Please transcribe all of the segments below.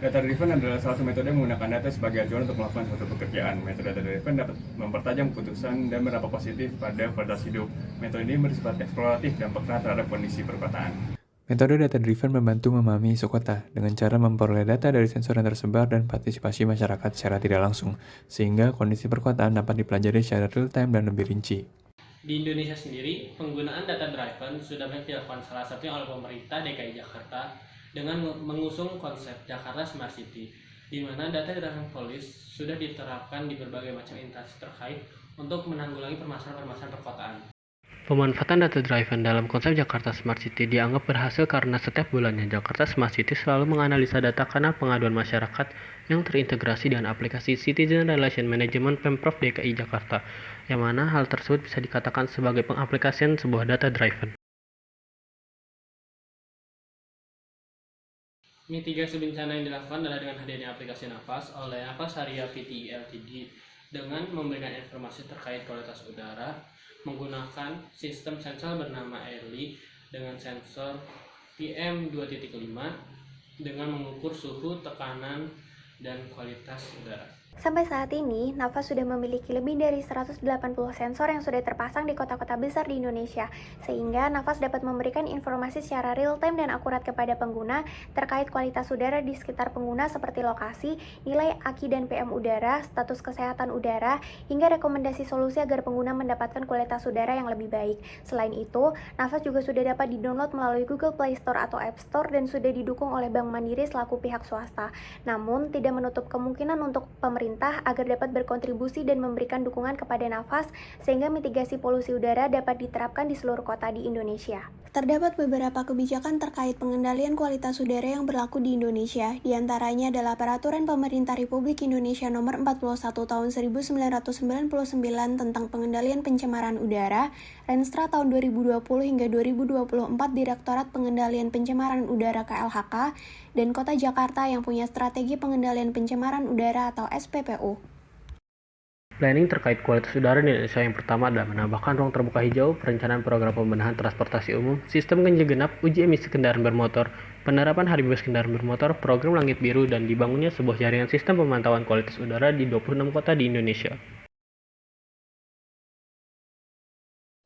Data driven adalah salah satu metode menggunakan data sebagai acuan untuk melakukan suatu pekerjaan. Metode data driven dapat mempertajam keputusan dan berdampak positif pada kualitas hidup. Metode ini bersifat eksploratif dan peka terhadap kondisi perkotaan. Metode data driven membantu memahami isu kota dengan cara memperoleh data dari sensor yang tersebar dan partisipasi masyarakat secara tidak langsung, sehingga kondisi perkotaan dapat dipelajari secara real time dan lebih rinci. Di Indonesia sendiri, penggunaan data driven sudah banyak dilakukan salah satunya oleh pemerintah DKI Jakarta dengan mengusung konsep Jakarta Smart City, di mana data driven police sudah diterapkan di berbagai macam instansi terkait untuk menanggulangi permasalahan-permasalahan perkotaan. Pemanfaatan data driven dalam konsep Jakarta Smart City dianggap berhasil karena setiap bulannya Jakarta Smart City selalu menganalisa data karena pengaduan masyarakat yang terintegrasi dengan aplikasi Citizen Relation Management Pemprov DKI Jakarta, yang mana hal tersebut bisa dikatakan sebagai pengaplikasian sebuah data driven. Mitigasi bencana yang dilakukan adalah dengan hadirnya aplikasi Nafas oleh Nafas Haria Pti Ltd dengan memberikan informasi terkait kualitas udara menggunakan sistem sensor bernama Airly dengan sensor PM2.5 dengan mengukur suhu, tekanan, dan kualitas udara. Sampai saat ini, Nafas sudah memiliki lebih dari 180 sensor yang sudah terpasang di kota-kota besar di Indonesia, sehingga Nafas dapat memberikan informasi secara real-time dan akurat kepada pengguna terkait kualitas udara di sekitar pengguna seperti lokasi, nilai AQI dan PM udara, status kesehatan udara, hingga rekomendasi solusi agar pengguna mendapatkan kualitas udara yang lebih baik. Selain itu, Nafas juga sudah dapat di-download melalui Google Play Store atau App Store dan sudah didukung oleh Bank Mandiri selaku pihak swasta. Namun, tidak menutup kemungkinan untuk pemerintah agar dapat berkontribusi dan memberikan dukungan kepada Nafas sehingga mitigasi polusi udara dapat diterapkan di seluruh kota di Indonesia. Terdapat beberapa kebijakan terkait pengendalian kualitas udara yang berlaku di Indonesia. Di antaranya adalah Peraturan Pemerintah Republik Indonesia Nomor 41 Tahun 1999 tentang pengendalian pencemaran udara, Renstra tahun 2020 hingga 2024 Direktorat Pengendalian Pencemaran Udara KLHK, dan Kota Jakarta yang punya strategi pengendalian pencemaran udara atau SPPU. Planning terkait kualitas udara di Indonesia yang pertama adalah menambahkan ruang terbuka hijau, perencanaan program pembenahan transportasi umum, sistem ganjil genap, uji emisi kendaraan bermotor, penerapan hari bebas kendaraan bermotor, program langit biru, dan dibangunnya sebuah jaringan sistem pemantauan kualitas udara di 26 kota di Indonesia.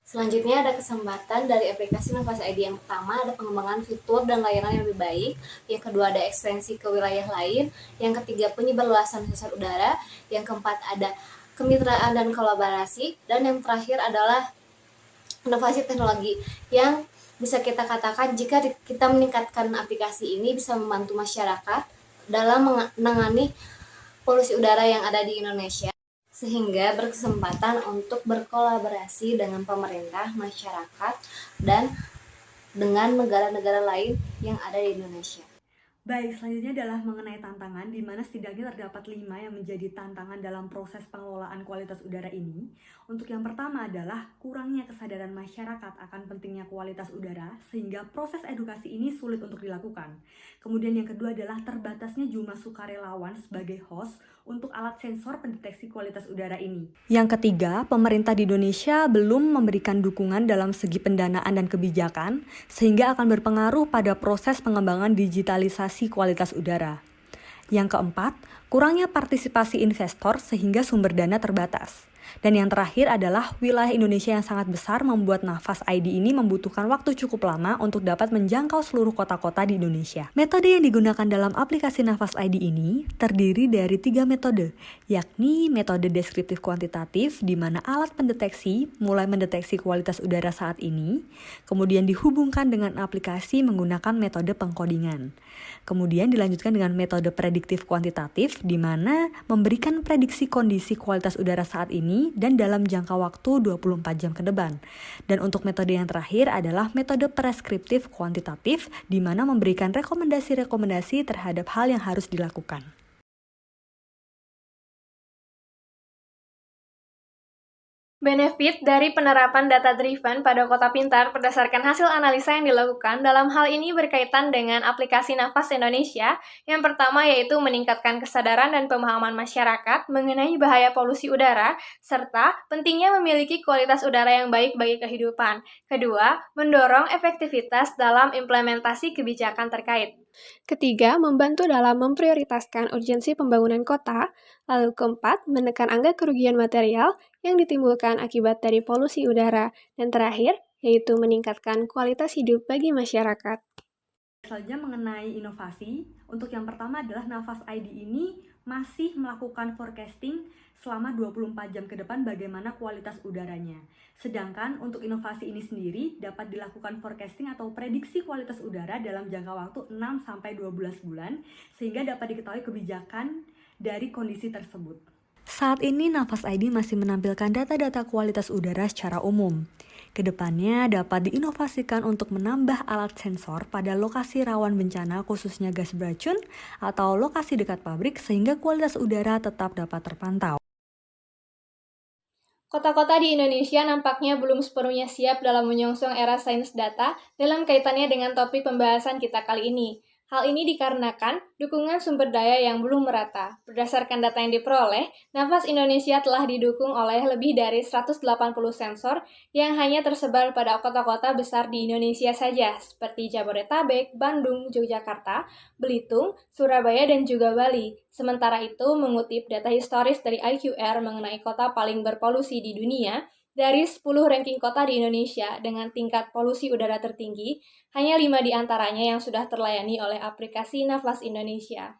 Selanjutnya ada kesempatan dari aplikasi Nafas ID. Yang pertama ada pengembangan fitur dan layanan yang lebih baik. Yang kedua ada ekspansi ke wilayah lain. Yang ketiga penyebar luasan sensor udara. Yang keempat ada kemitraan dan kolaborasi. Dan yang terakhir adalah inovasi teknologi yang bisa kita katakan jika kita meningkatkan aplikasi ini bisa membantu masyarakat dalam menangani polusi udara yang ada di Indonesia, sehingga berkesempatan untuk berkolaborasi dengan pemerintah, masyarakat, dan dengan negara-negara lain yang ada di Indonesia. Baik, selanjutnya adalah mengenai tantangan, di mana setidaknya terdapat 5 yang menjadi tantangan dalam proses pengelolaan kualitas udara ini. Untuk yang pertama adalah kurangnya kesadaran masyarakat akan pentingnya kualitas udara, sehingga proses edukasi ini sulit untuk dilakukan. Kemudian yang kedua adalah terbatasnya jumlah sukarelawan sebagai host untuk alat sensor pendeteksi kualitas udara ini. Yang ketiga, pemerintah di Indonesia belum memberikan dukungan dalam segi pendanaan dan kebijakan, sehingga akan berpengaruh pada proses pengembangan digitalisasi kualitas udara. Yang keempat, kurangnya partisipasi investor sehingga sumber dana terbatas. Dan yang terakhir adalah wilayah Indonesia yang sangat besar membuat Nafas ID ini membutuhkan waktu cukup lama untuk dapat menjangkau seluruh kota-kota di Indonesia. Metode yang digunakan dalam aplikasi Nafas ID ini terdiri dari 3 metode, yakni metode deskriptif kuantitatif di mana alat pendeteksi mulai mendeteksi kualitas udara saat ini, kemudian dihubungkan dengan aplikasi menggunakan metode pengkodingan. Kemudian dilanjutkan dengan metode prediktif kuantitatif di mana memberikan prediksi kondisi kualitas udara saat ini dan dalam jangka waktu 24 jam ke depan. Dan untuk metode yang terakhir adalah metode preskriptif kuantitatif di mana memberikan rekomendasi-rekomendasi terhadap hal yang harus dilakukan. Benefit dari penerapan data-driven pada kota pintar berdasarkan hasil analisa yang dilakukan dalam hal ini berkaitan dengan aplikasi Nafas Indonesia. Yang pertama yaitu meningkatkan kesadaran dan pemahaman masyarakat mengenai bahaya polusi udara, serta pentingnya memiliki kualitas udara yang baik bagi kehidupan. Kedua, mendorong efektivitas dalam implementasi kebijakan terkait. Ketiga, membantu dalam memprioritaskan urgensi pembangunan kota. Lalu keempat, menekan angka kerugian material yang ditimbulkan akibat dari polusi udara. Dan terakhir, yaitu meningkatkan kualitas hidup bagi masyarakat. Selanjutnya mengenai inovasi, untuk yang pertama adalah Nafas ID ini masih melakukan forecasting selama 24 jam ke depan bagaimana kualitas udaranya. Sedangkan untuk inovasi ini sendiri dapat dilakukan forecasting atau prediksi kualitas udara dalam jangka waktu 6-12 bulan sehingga dapat diketahui kebijakan dari kondisi tersebut. Saat ini Nafas ID masih menampilkan data-data kualitas udara secara umum. Kedepannya dapat diinovasikan untuk menambah alat sensor pada lokasi rawan bencana khususnya gas beracun atau lokasi dekat pabrik sehingga kualitas udara tetap dapat terpantau. Kota-kota di Indonesia nampaknya belum sepenuhnya siap dalam menyongsong era sains data dalam kaitannya dengan topik pembahasan kita kali ini. Hal ini dikarenakan dukungan sumber daya yang belum merata. Berdasarkan data yang diperoleh, Nafas Indonesia telah didukung oleh lebih dari 180 sensor yang hanya tersebar pada kota-kota besar di Indonesia saja, seperti Jabodetabek, Bandung, Yogyakarta, Belitung, Surabaya, dan juga Bali. Sementara itu, mengutip data historis dari IQR mengenai kota paling berpolusi di dunia, dari 10 ranking kota di Indonesia dengan tingkat polusi udara tertinggi, hanya 5 di antaranya yang sudah terlayani oleh aplikasi Nafas Indonesia.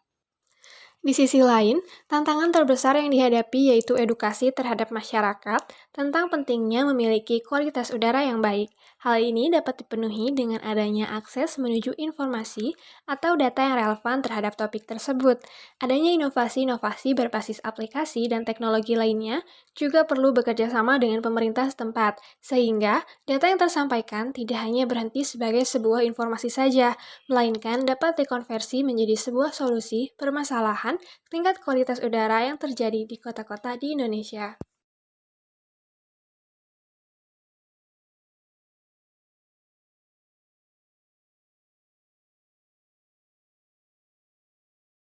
Di sisi lain, tantangan terbesar yang dihadapi yaitu edukasi terhadap masyarakat tentang pentingnya memiliki kualitas udara yang baik. Hal ini dapat dipenuhi dengan adanya akses menuju informasi atau data yang relevan terhadap topik tersebut. Adanya inovasi-inovasi berbasis aplikasi dan teknologi lainnya juga perlu bekerja sama dengan pemerintah setempat, sehingga data yang tersampaikan tidak hanya berhenti sebagai sebuah informasi saja, melainkan dapat dikonversi menjadi sebuah solusi permasalahan tingkat kualitas udara yang terjadi di kota-kota di Indonesia.